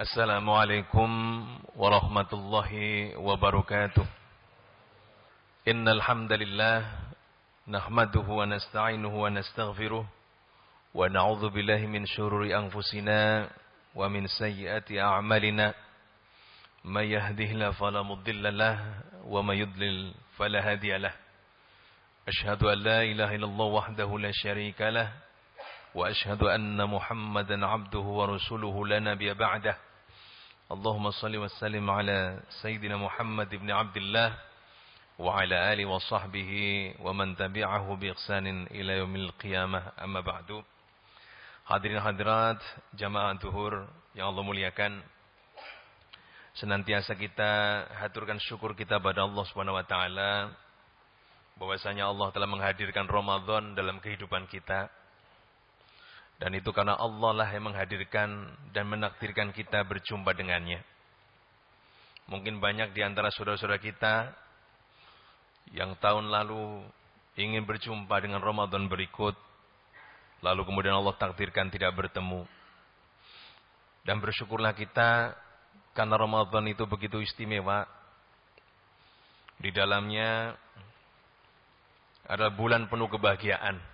Assalamualaikum warahmatullahi wabarakatuh. Innal hamdalillah nahmaduhu wa nasta'inuhu wa nastaghfiruh wa na'udzu billahi min syururi anfusina wa min sayyiati a'malina. May yahdihillahu fala mudilla lahu wa may yudlil fala hadiya lahu. Asyhadu an la ilaha illallah wahdahu la syarika lahu wa asyhadu anna Muhammadan 'abduhu wa rasuluhu la nabiyya ba'dahu. Allahumma salli wa sallim ala Sayyidina Muhammad ibn Abdullah wa ala alihi wa sahbihi wa man tabi'ahu bi ihsanin ila yaumil qiyamah, amma ba'du. Hadirin hadirat jamaah zuhur yang Allah muliakan, senantiasa kita haturkan syukur kita pada Allah Subhanahu wa taala bahwasanya Allah telah menghadirkan Ramadan dalam kehidupan kita. Dan itu karena Allah lah yang menghadirkan dan menakdirkan kita berjumpa dengannya. Mungkin banyak di antara saudara-saudara kita yang tahun lalu ingin berjumpa dengan Ramadan berikut, lalu kemudian Allah takdirkan tidak bertemu. Dan bersyukurlah kita karena Ramadan itu begitu istimewa. Di dalamnya adalah bulan penuh kebahagiaan.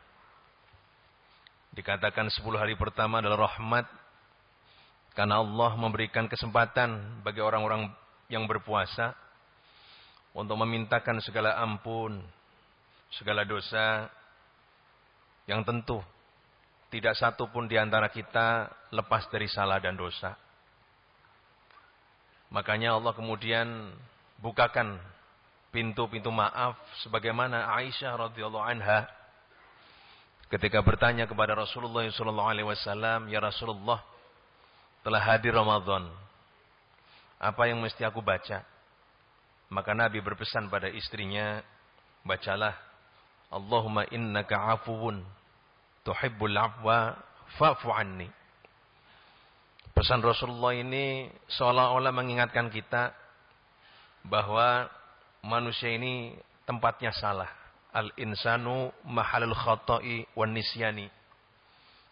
Dikatakan 10 hari pertama adalah rahmat, karena Allah memberikan kesempatan bagi orang-orang yang berpuasa untuk memintakan segala ampun, segala dosa, yang tentu tidak satu pun di antara kita lepas dari salah dan dosa. Makanya Allah kemudian bukakan pintu-pintu maaf, sebagaimana Aisyah radhiyallahu anha ketika bertanya kepada Rasulullah SAW, "Ya Rasulullah, telah hadir Ramadan, apa yang mesti aku baca?" Maka Nabi berpesan pada istrinya, bacalah, "Allahumma innaka afuwun tuhibbul afwa fa'fu anni." Pesan Rasulullah ini seolah-olah mengingatkan kita bahwa manusia ini tempatnya salah. Al-insanu mahalul khata'i wan nisyani.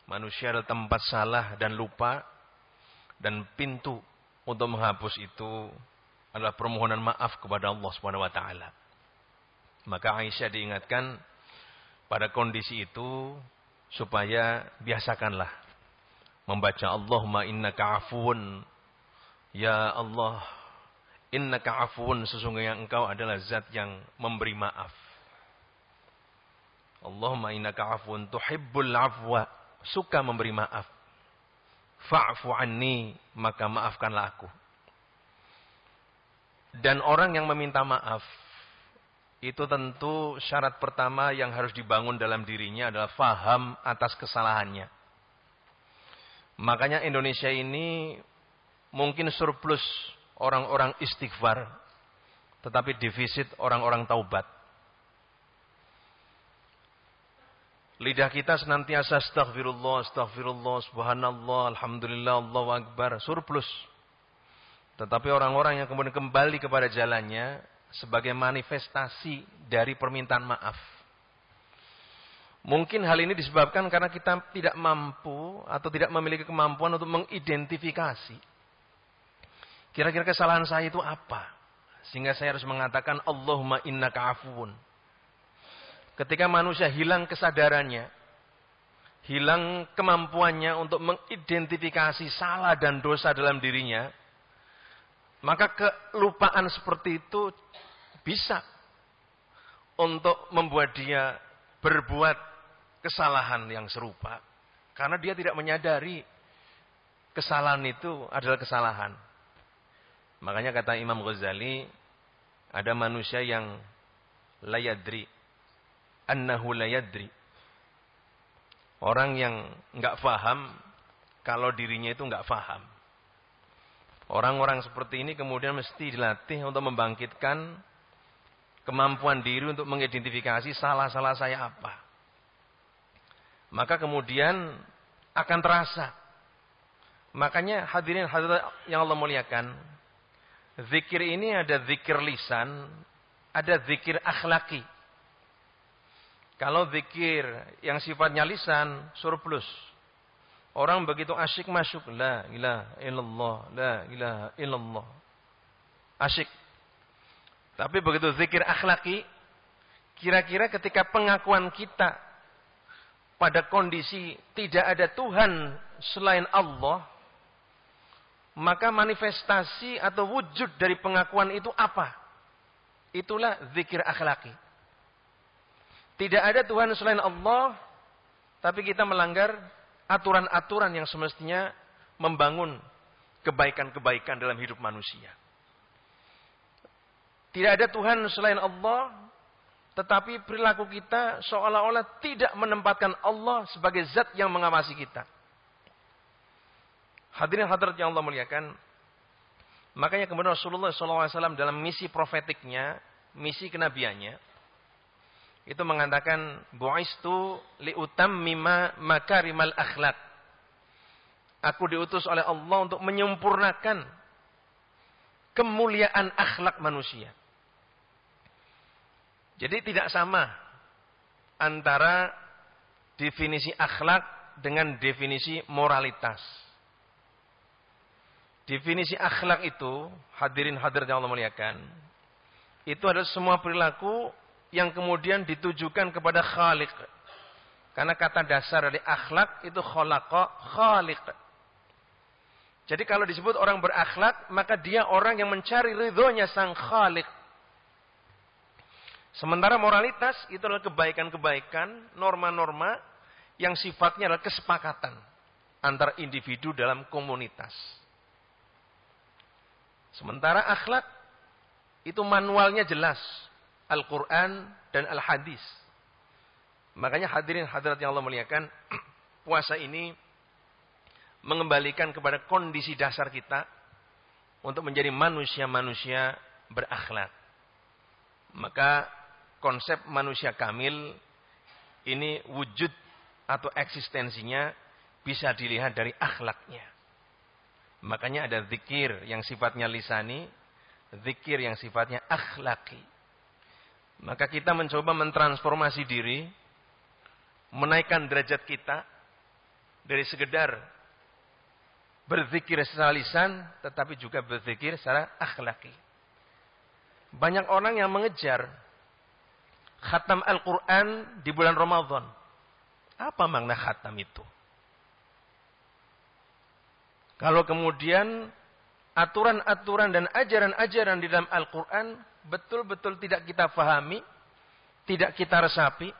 Manusia adalah tempat salah dan lupa, dan pintu untuk menghapus itu adalah permohonan maaf kepada Allah Subhanahu wa taala. Maka Aisyah diingatkan pada kondisi itu supaya biasakanlah membaca Allahumma innaka afuwun, ya Allah, innaka afuwun, sesungguhnya engkau adalah zat yang memberi maaf. Allahumma innaka afuwun tuhibbul afwa, suka memberi maaf. Fa'fu anni, maka maafkanlah aku. Dan orang yang meminta maaf, itu tentu syarat pertama yang harus dibangun dalam dirinya adalah faham atas kesalahannya. Makanya Indonesia ini mungkin surplus orang-orang istighfar, tetapi defisit orang-orang taubat. Lidah kita senantiasa astaghfirullah, astaghfirullah, subhanallah, alhamdulillah, Allahu akbar, surplus. Tetapi orang-orang yang kemudian kembali kepada jalannya sebagai manifestasi dari permintaan maaf. Mungkin hal ini disebabkan karena kita tidak mampu atau tidak memiliki kemampuan untuk mengidentifikasi kira-kira kesalahan saya itu apa, sehingga saya harus mengatakan Allahumma innaka afuwun. Ketika manusia hilang kesadarannya, hilang kemampuannya untuk mengidentifikasi salah dan dosa dalam dirinya, maka kelupaan seperti itu bisa untuk membuat dia berbuat kesalahan yang serupa. Karena dia tidak menyadari kesalahan itu adalah kesalahan. Makanya kata Imam Ghazali, ada manusia yang la yadri annahu la yadri. Orang yang enggak faham kalau dirinya itu enggak faham. Orang-orang seperti ini kemudian mesti dilatih untuk membangkitkan kemampuan diri untuk mengidentifikasi salah-salah saya apa. Maka kemudian akan terasa. Makanya hadirin hadirat yang Allah muliakan, zikir ini ada zikir lisan, ada zikir akhlaki. Kalau zikir yang sifatnya lisan, surplus. Orang begitu asyik masuk, la ilaha illallah, la ilaha illallah. Asyik. Tapi begitu zikir akhlaki, kira-kira ketika pengakuan kita pada kondisi tidak ada Tuhan selain Allah, maka manifestasi atau wujud dari pengakuan itu apa? Itulah zikir akhlaki. Tidak ada Tuhan selain Allah, tapi kita melanggar aturan-aturan yang semestinya membangun kebaikan-kebaikan dalam hidup manusia. Tidak ada Tuhan selain Allah, tetapi perilaku kita seolah-olah tidak menempatkan Allah sebagai zat yang mengawasi kita. Hadirin hadirat yang Allah muliakan, makanya kemudian Rasulullah SAW dalam misi profetiknya, misi kenabiannya, itu mengatakan, bu'istu liutammima makarimal akhlak. Aku diutus oleh Allah untuk menyempurnakan kemuliaan akhlak manusia. Jadi tidak sama antara definisi akhlak dengan definisi moralitas. Definisi akhlak itu, hadirin hadirat yang Allah muliakan, itu adalah semua perilaku yang kemudian ditujukan kepada Khaliq. Karena kata dasar dari akhlak itu khalaqa, khaliq. Jadi kalau disebut orang berakhlak, maka dia orang yang mencari ridhonya sang Khaliq. Sementara moralitas itu adalah kebaikan-kebaikan, norma-norma yang sifatnya adalah kesepakatan antara individu dalam komunitas. Sementara akhlak itu manualnya jelas. Al-Quran dan Al-Hadis. Makanya hadirin hadirat yang Allah muliakan, puasa ini mengembalikan kepada kondisi dasar kita untuk menjadi manusia-manusia berakhlak. Maka konsep manusia kamil ini wujud atau eksistensinya bisa dilihat dari akhlaknya. Makanya ada zikir yang sifatnya lisani, zikir yang sifatnya akhlaki. Maka kita mencoba mentransformasi diri, menaikkan derajat kita dari sekedar berzikir secara lisan, tetapi juga berzikir secara akhlaki. Banyak orang yang mengejar khatam Al-Quran di bulan Ramadan. Apa makna khatam itu? Kalau kemudian aturan-aturan dan ajaran-ajaran di dalam Al-Quran betul-betul tidak kita fahami, tidak kita resapi,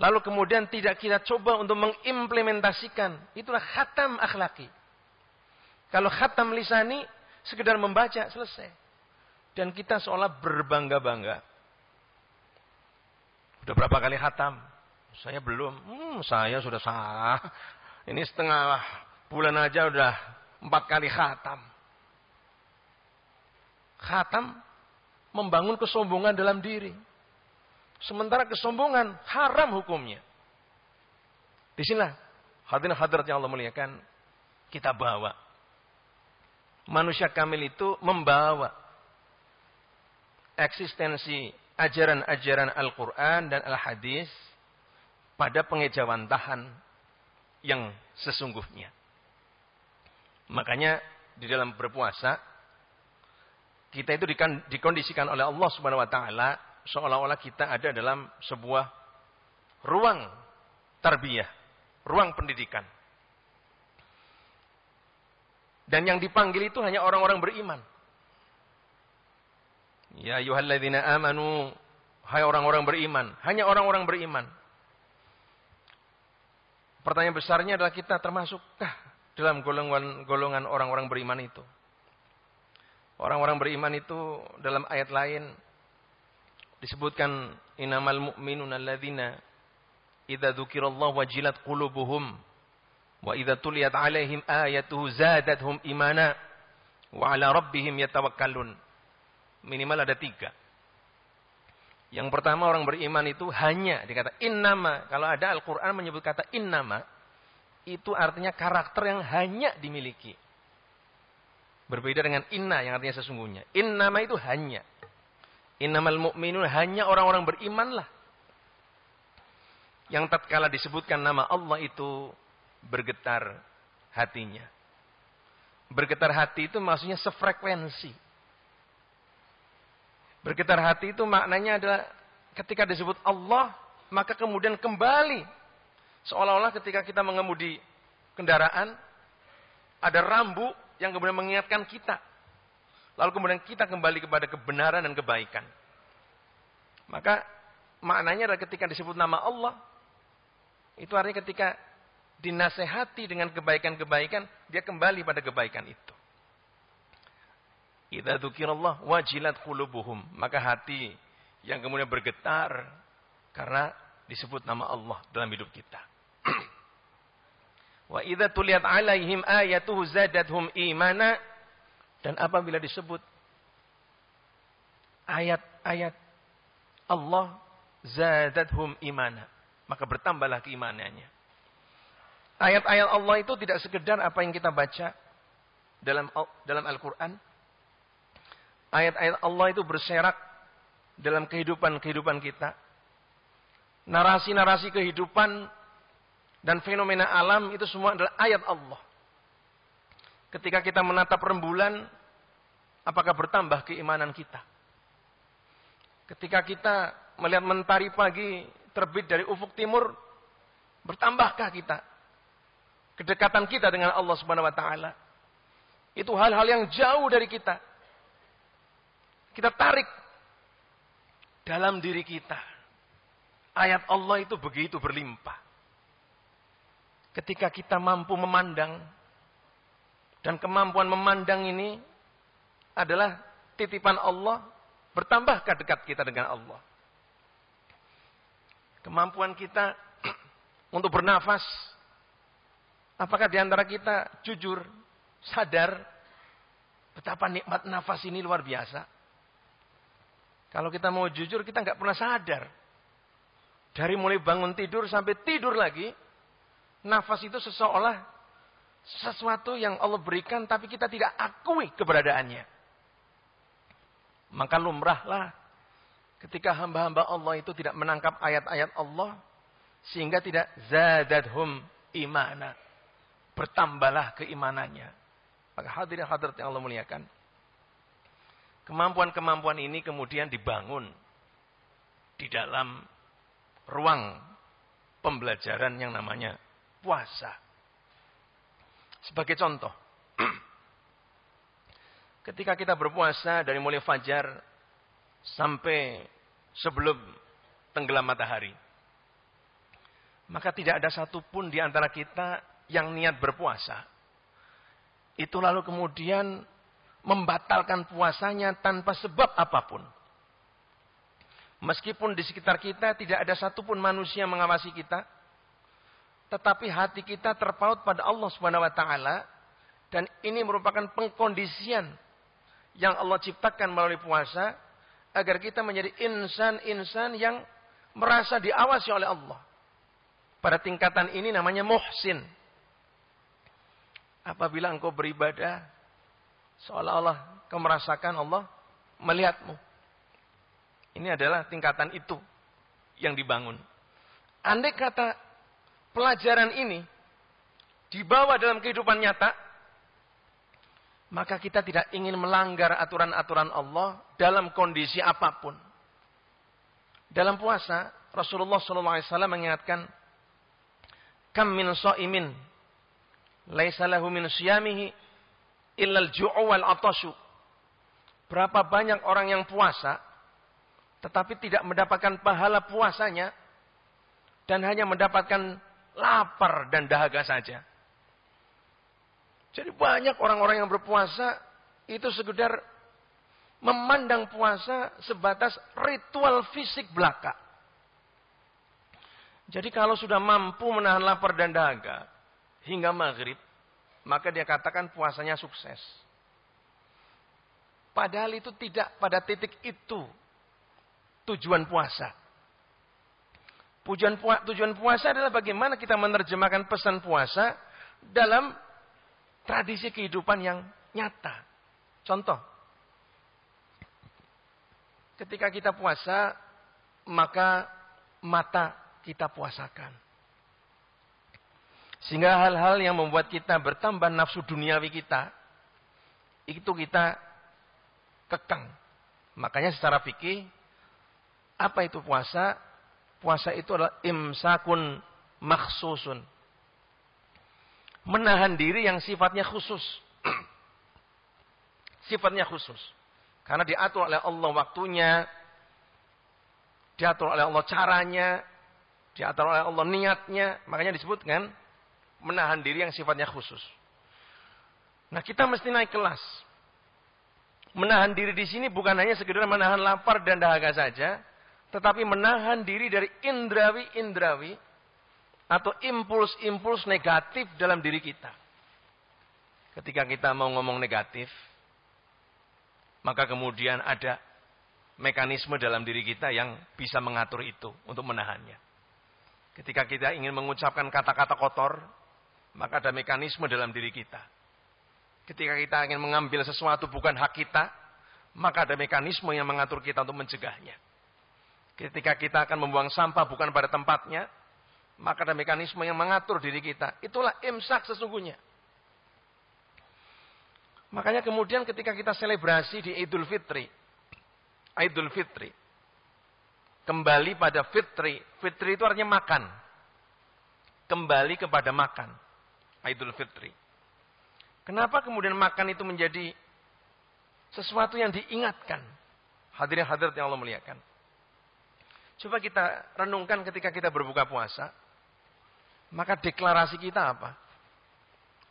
lalu kemudian tidak kita coba untuk mengimplementasikan, itulah khatam akhlaki. Kalau khatam lisani, sekedar membaca, selesai. Dan kita seolah berbangga-bangga. Udah berapa kali khatam? Saya belum. Saya sudah sah. Ini setengah bulan aja udah 4 kali khatam. Khatam membangun kesombongan dalam diri. Sementara kesombongan haram hukumnya. Disinilah hadirin hadirat yang Allah muliakan, kita bawa. Manusia kamil itu membawa eksistensi ajaran-ajaran Al-Quran dan Al-Hadis pada pengejawantahan yang sesungguhnya. Makanya di dalam berpuasa, kita itu dikondisikan oleh Allah Subhanahu wa taala seolah-olah kita ada dalam sebuah ruang tarbiyah, ruang pendidikan. Dan yang dipanggil itu hanya orang-orang beriman. Ya ayyuhalladzina amanu, hai orang-orang beriman, hanya orang-orang beriman. Pertanyaan besarnya adalah kita termasukkah dalam golongan orang-orang beriman itu? Orang-orang beriman itu dalam ayat lain disebutkan innamal mu'minuna alladzina idza dzukirallahu wajilat qulubuhum wa idza tuliyat alaihim ayatuhu zadatuhum imana wa ala rabbihim yatawakkalun. Minimal ada 3. Yang pertama, orang beriman itu hanya dikata innama. Kalau ada Al-Quran menyebut kata innama, itu artinya karakter yang hanya dimiliki. Berbeda dengan inna yang artinya sesungguhnya. Innama itu hanya. Innamal mu'minun, hanya orang-orang berimanlah. Yang tatkala disebutkan nama Allah itu bergetar hatinya. Bergetar hati itu maksudnya sefrekuensi. Bergetar hati itu maknanya adalah ketika disebut Allah, maka kemudian kembali. Seolah-olah ketika kita mengemudi kendaraan, ada rambu yang kemudian mengingatkan kita. Lalu kemudian kita kembali kepada kebenaran dan kebaikan. Maka maknanya adalah ketika disebut nama Allah, itu artinya ketika dinasehati dengan kebaikan-kebaikan, dia kembali pada kebaikan itu. Idza dzukirallah wajilat qulubuhum, maka hati yang kemudian bergetar karena disebut nama Allah dalam hidup kita. Wa idza tuliyat alaihim ayatuhu zadatuhum imana, dan apabila disebut ayat-ayat Allah zadatuhum imana, maka bertambahlah keimanannya. Ayat-ayat Allah itu tidak sekedar apa yang kita baca dalam Al-Quran. Ayat-ayat Allah itu berserak dalam kehidupan kita. Narasi-narasi kehidupan dan fenomena alam itu semua adalah ayat Allah. Ketika kita menatap rembulan, apakah bertambah keimanan kita? Ketika kita melihat mentari pagi terbit dari ufuk timur, bertambahkah kita kedekatan kita dengan Allah Subhanahu wa taala? Itu hal-hal yang jauh dari kita. Kita tarik dalam diri kita. Ayat Allah itu begitu berlimpah. Ketika kita mampu memandang, dan kemampuan memandang ini adalah titipan Allah, bertambahkah dekat kita dengan Allah? Kemampuan kita untuk bernafas, apakah di antara kita jujur, sadar betapa nikmat nafas ini luar biasa? Kalau kita mau jujur, kita nggak pernah sadar. Dari mulai bangun tidur sampai tidur lagi, nafas itu seolah sesuatu yang Allah berikan, tapi kita tidak akui keberadaannya. Maka lumrahlah ketika hamba-hamba Allah itu tidak menangkap ayat-ayat Allah, sehingga tidak zadadhum imana, bertambahlah keimanannya. Maka hadirin hadirat yang Allah muliakan, kemampuan-kemampuan ini kemudian dibangun di dalam ruang pembelajaran yang namanya puasa. Sebagai contoh, ketika kita berpuasa dari mulai fajar sampai sebelum tenggelam matahari, maka tidak ada satupun di antara kita yang niat berpuasa itu lalu kemudian membatalkan puasanya tanpa sebab apapun. Meskipun di sekitar kita tidak ada satupun manusia mengawasi kita, tetapi hati kita terpaut pada Allah Subhanahu wa taala, dan ini merupakan pengkondisian yang Allah ciptakan melalui puasa agar kita menjadi insan-insan yang merasa diawasi oleh Allah. Pada tingkatan ini namanya muhsin. Apabila engkau beribadah, seolah-olah kau merasakan Allah melihatmu. Ini adalah tingkatan itu yang dibangun. Andai kata pelajaran ini dibawa dalam kehidupan nyata, maka kita tidak ingin melanggar aturan-aturan Allah dalam kondisi apapun. Dalam puasa, Rasulullah SAW mengingatkan, kam min sha'imin laisa lahu min siyamihi illal ju'u wal atashu. Berapa banyak orang yang puasa tetapi tidak mendapatkan pahala puasanya dan hanya mendapatkan lapar dan dahaga saja. Jadi banyak orang-orang yang berpuasa itu sekedar memandang puasa sebatas ritual fisik belaka. Jadi kalau sudah mampu menahan lapar dan dahaga hingga maghrib, maka dia katakan puasanya sukses. Padahal itu tidak pada titik itu tujuan puasa. Tujuan puasa adalah bagaimana kita menerjemahkan pesan puasa dalam tradisi kehidupan yang nyata. Contoh, ketika kita puasa, maka mata kita puasakan. Sehingga hal-hal yang membuat kita bertambah nafsu duniawi kita, itu kita kekang. Makanya secara fikih, apa itu puasa? Puasa itu adalah imsakun makhsusun. Menahan diri yang sifatnya khusus. Sifatnya khusus. Karena diatur oleh Allah waktunya, diatur oleh Allah caranya, diatur oleh Allah niatnya. Makanya disebutkan menahan diri yang sifatnya khusus. Nah, kita mesti naik kelas. Menahan diri di sini bukan hanya sekedar menahan lapar dan dahaga saja, tetapi menahan diri dari indrawi-indrawi atau impuls-impuls negatif dalam diri kita. Ketika kita mau ngomong negatif, maka kemudian ada mekanisme dalam diri kita yang bisa mengatur itu untuk menahannya. Ketika kita ingin mengucapkan kata-kata kotor, maka ada mekanisme dalam diri kita. Ketika kita ingin mengambil sesuatu bukan hak kita, maka ada mekanisme yang mengatur kita untuk mencegahnya. Ketika kita akan membuang sampah bukan pada tempatnya, maka ada mekanisme yang mengatur diri kita. Itulah imsak sesungguhnya. Makanya kemudian ketika kita selebrasi di Idul Fitri, kembali pada fitri. Fitri itu artinya makan. Kembali kepada makan. Idul Fitri. Kenapa kemudian makan itu menjadi sesuatu yang diingatkan? Hadirin hadirat yang Allah muliakan. Coba kita renungkan ketika kita berbuka puasa. Maka deklarasi kita apa?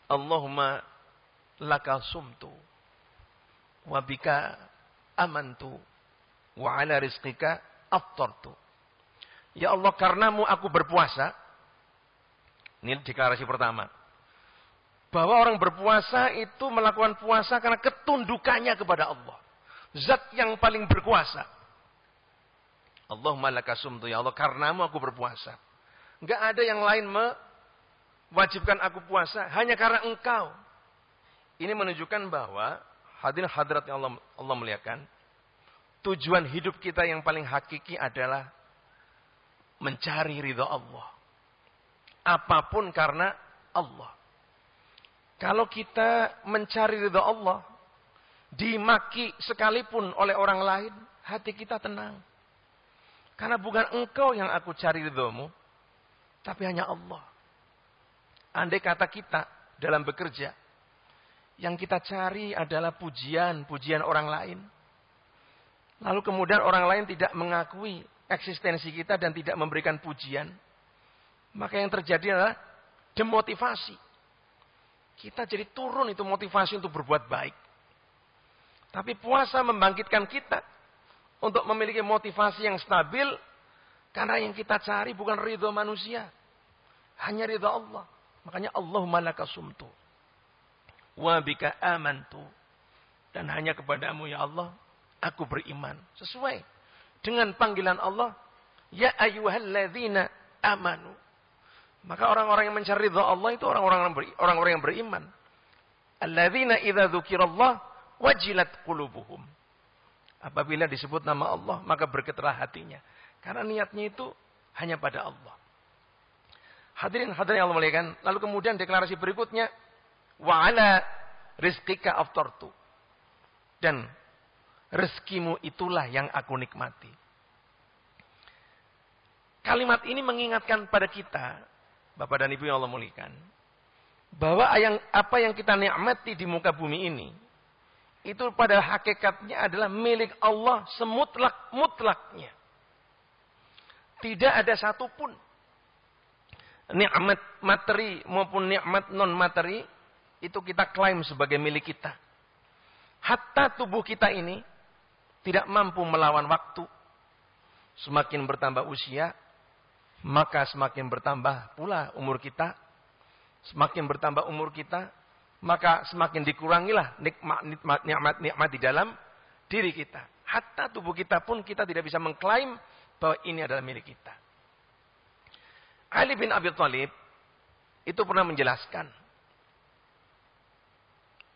Allahumma laka sumtu. Wabika amantu. Wa ala rizqika aftartu. Ya Allah, karenamu aku berpuasa. Ini deklarasi pertama. Bahwa orang berpuasa itu melakukan puasa karena ketundukannya kepada Allah. Zat yang paling berkuasa. Allahumma laka sumtu, ya Allah, karenamu aku berpuasa. Enggak ada yang lain mewajibkan aku puasa, hanya karena engkau. Ini menunjukkan bahwa hadirin hadirat yang Allah muliakan, tujuan hidup kita yang paling hakiki adalah mencari ridha Allah. Apapun karena Allah. Kalau kita mencari ridha Allah, dimaki sekalipun oleh orang lain, hati kita tenang. Karena bukan engkau yang aku cari ridhamu, tapi hanya Allah. Andai kata kita dalam bekerja, yang kita cari adalah pujian orang lain. Lalu kemudian orang lain tidak mengakui eksistensi kita dan tidak memberikan pujian. Maka yang terjadi adalah demotivasi. Kita jadi turun itu motivasi untuk berbuat baik. Tapi puasa membangkitkan kita untuk memiliki motivasi yang stabil. Karena yang kita cari bukan ridho manusia. Hanya ridho Allah. Makanya Allahumma laka sumtu. Wa bika amantu. Dan hanya kepadamu ya Allah, aku beriman. Sesuai dengan panggilan Allah. Ya ayyuhalladzina amanu. Maka orang-orang yang mencari ridha Allah itu orang-orang yang beriman. Alladzina idza dzukirallah wajilat qulubuhum. Apabila disebut nama Allah, maka bergetarlah hatinya. Karena niatnya itu hanya pada Allah. Hadirin yang Allah muliakan. Lalu kemudian deklarasi berikutnya, wa ala rizqika aftartu. Dan rezekimu itulah yang aku nikmati. Kalimat ini mengingatkan pada kita, Bapak dan Ibu yang Allah muliakan, bahwa apa yang kita nikmati di muka bumi ini, itu pada hakikatnya adalah milik Allah semutlak-mutlaknya. Tidak ada satupun nikmat materi maupun nikmat non materi itu kita klaim sebagai milik kita. Hatta tubuh kita ini tidak mampu melawan waktu. Semakin bertambah usia, maka semakin bertambah pula umur kita. Semakin bertambah umur kita, maka semakin dikurangilah nikmat di dalam diri kita. Hatta tubuh kita pun kita tidak bisa mengklaim bahwa ini adalah milik kita. Ali bin Abi Thalib itu pernah menjelaskan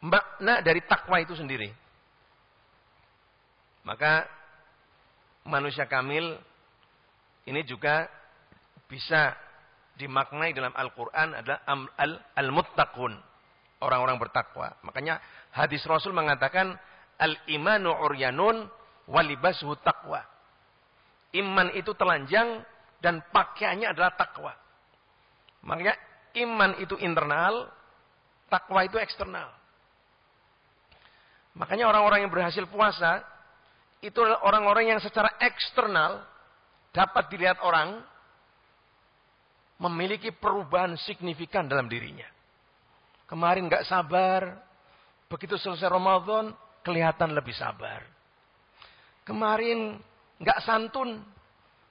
makna dari takwa itu sendiri. Maka manusia kamil ini juga bisa dimaknai dalam Al-Quran adalah al-muttaqun. Orang-orang bertakwa. Makanya hadis Rasul mengatakan, al-imanu uryanun walibasuhu taqwa. Iman itu telanjang dan pakaiannya adalah takwa. Makanya iman itu internal, takwa itu eksternal. Makanya orang-orang yang berhasil puasa, itu adalah orang-orang yang secara eksternal dapat dilihat orang memiliki perubahan signifikan dalam dirinya. Kemarin gak sabar, begitu selesai Ramadan kelihatan lebih sabar. Kemarin gak santun,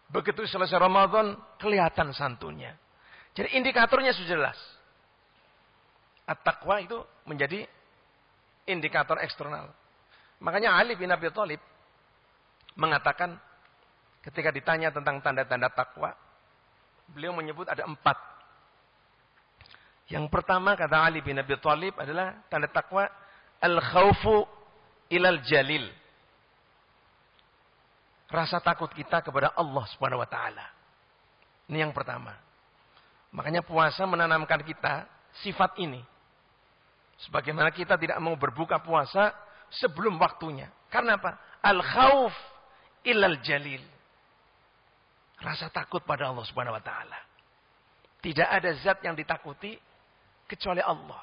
begitu selesai Ramadan kelihatan santunnya. Jadi indikatornya sudah jelas. At-taqwa itu menjadi indikator eksternal. Makanya Ali bin Abi Thalib mengatakan ketika ditanya tentang tanda-tanda takwa, beliau menyebut ada 4. Yang pertama kata Ali bin Abi Thalib adalah tanda takwa al-khaufu ilal jalil. Rasa takut kita kepada Allah Subhanahu wa taala. Ini yang pertama. Makanya puasa menanamkan kita sifat ini. Sebagaimana kita tidak mau berbuka puasa sebelum waktunya. Karena apa? Al-khauf ilal jalil. Rasa takut pada Allah Subhanahu wa taala. Tidak ada zat yang ditakuti kecuali Allah.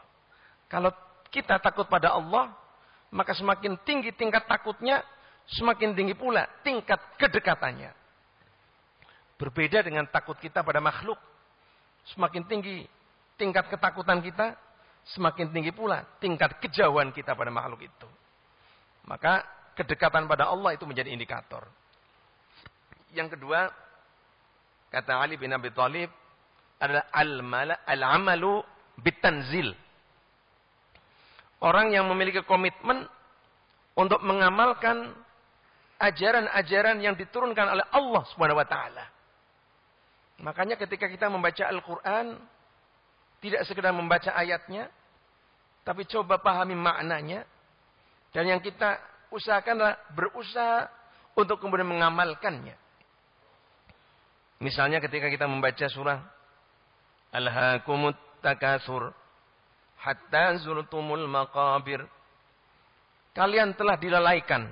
Kalau kita takut pada Allah, maka semakin tinggi tingkat takutnya, semakin tinggi pula tingkat kedekatannya. Berbeda dengan takut kita pada makhluk. Semakin tinggi tingkat ketakutan kita, semakin tinggi pula tingkat kejauhan kita pada makhluk itu. Maka kedekatan pada Allah itu menjadi indikator. Yang kedua, kata Ali bin Abi Thalib, adalah al-amalu bitanzil. Orang yang memiliki komitmen untuk mengamalkan ajaran-ajaran yang diturunkan oleh Allah Subhanahu wa taala. Makanya ketika kita membaca Al-Qur'an, tidak sekedar membaca ayatnya, tapi coba pahami maknanya. Dan yang kita usahakan adalah berusaha untuk kemudian mengamalkannya. Misalnya ketika kita membaca surah Alhaakumut Takatsur hatta zurtumul maqabir. Kalian telah dilalaikan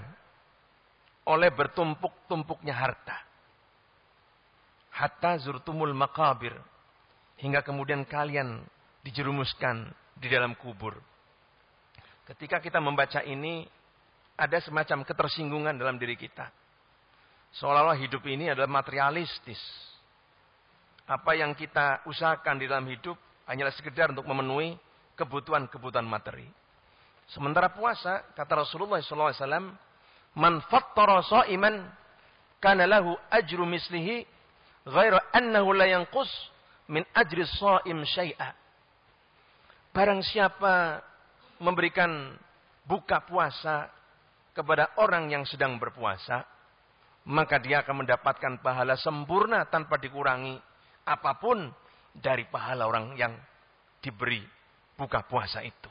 oleh bertumpuk-tumpuknya harta. Hatta zurtumul maqabir. Hingga kemudian kalian dijerumuskan di dalam kubur. Ketika kita membaca ini, ada semacam ketersinggungan dalam diri kita. Seolah-olah hidup ini adalah materialistis. Apa yang kita usahakan di dalam hidup hanyalah sekedar untuk memenuhi kebutuhan-kebutuhan materi. Sementara puasa, kata Rasulullah SAW, man fattara sha'iman kana lahu ajru mislihi ghairu annahu la yanqus min ajri sha'im syai'a. Barang siapa memberikan buka puasa kepada orang yang sedang berpuasa, maka dia akan mendapatkan pahala sempurna tanpa dikurangi apapun dari pahala orang yang diberi buka puasa itu.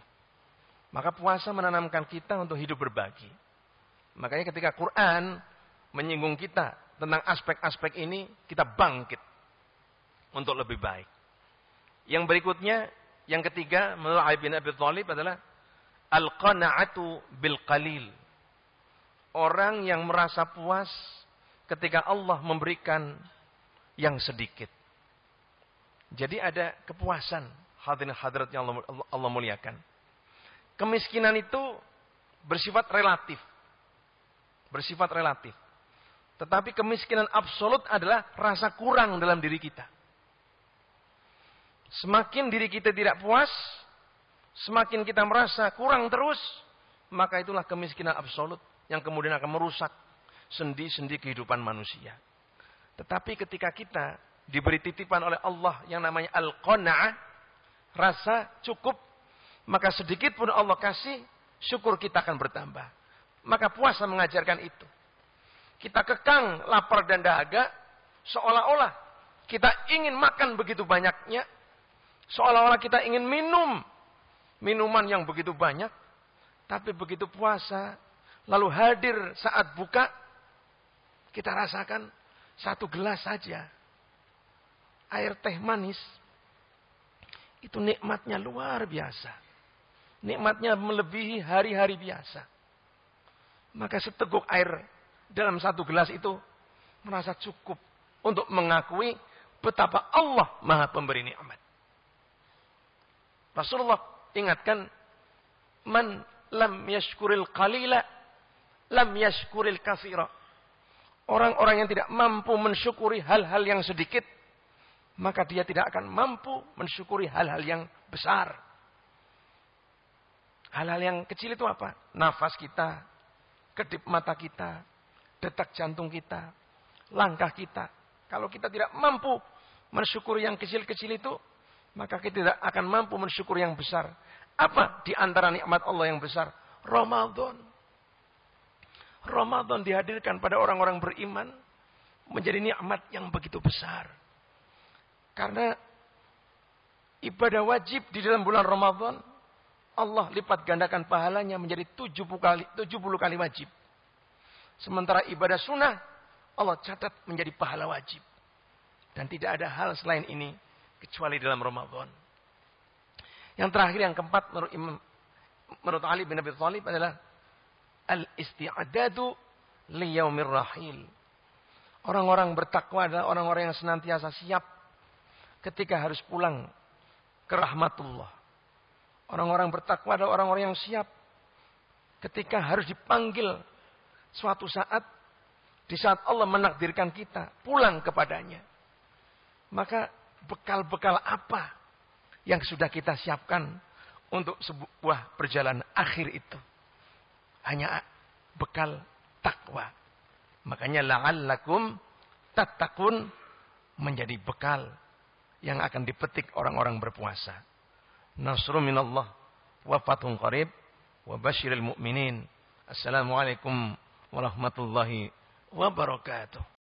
Maka puasa menanamkan kita untuk hidup berbagi. Makanya ketika Quran menyinggung kita tentang aspek-aspek ini, kita bangkit untuk lebih baik. Yang berikutnya, yang ketiga, menurut Ali bin Abi Thalib adalah al-qana'atu bil qalil. Orang yang merasa puas ketika Allah memberikan yang sedikit. Jadi ada kepuasan, hadirin hadirat yang Allah muliakan. Kemiskinan itu bersifat relatif. Bersifat relatif. Tetapi kemiskinan absolut adalah rasa kurang dalam diri kita. Semakin diri kita tidak puas, semakin kita merasa kurang terus, maka itulah kemiskinan absolut yang kemudian akan merusak sendi-sendi kehidupan manusia. Tetapi ketika kita diberi titipan oleh Allah yang namanya al-qana'ah, rasa cukup, maka sedikit pun Allah kasih, syukur kita akan bertambah. Maka puasa mengajarkan itu. Kita kekang lapar dan dahaga, seolah-olah kita ingin makan begitu banyaknya, seolah-olah kita ingin minum minuman yang begitu banyak, tapi begitu puasa, lalu hadir saat buka, kita rasakan 1 gelas saja. air teh manis itu nikmatnya luar biasa. Nikmatnya melebihi hari-hari biasa. Maka seteguk air dalam satu gelas itu merasa cukup untuk mengakui betapa Allah Maha Pemberi nikmat. Rasulullah ingatkan, man lam yashkuril qalila lam yashkuril katsira. Orang-orang yang tidak mampu mensyukuri hal-hal yang sedikit, maka dia tidak akan mampu mensyukuri hal-hal yang besar. Hal-hal yang kecil itu apa? Nafas kita, kedip mata kita, detak jantung kita, langkah kita. Kalau kita tidak mampu mensyukuri yang kecil-kecil itu, maka kita tidak akan mampu mensyukuri yang besar. Apa di antara nikmat Allah yang besar? Ramadan. Ramadan dihadirkan pada orang-orang beriman menjadi nikmat yang begitu besar. Karena ibadah wajib di dalam bulan Ramadan, Allah lipat gandakan pahalanya menjadi 70 kali wajib. Sementara ibadah sunnah, Allah catat menjadi pahala wajib. Dan tidak ada hal selain ini kecuali dalam Ramadan. Yang terakhir, yang keempat, menurut Ali bin Abi Thalib adalah al-isti'adadu liyaumir rahil. Orang-orang bertakwa adalah orang-orang yang senantiasa siap ketika harus pulang ke rahmatullah. Orang-orang bertakwa adalah orang-orang yang siap ketika harus dipanggil suatu saat, di saat Allah menakdirkan kita pulang kepadanya. Maka bekal-bekal apa yang sudah kita siapkan untuk sebuah perjalanan akhir itu? Hanya bekal takwa. Makanya la'allakum tattaqun menjadi bekal yang akan dipetik orang-orang berpuasa. Nasrun minallah wa fathun qarib wa basyiril mu'minin. Assalamualaikum warahmatullahi wabarakatuh.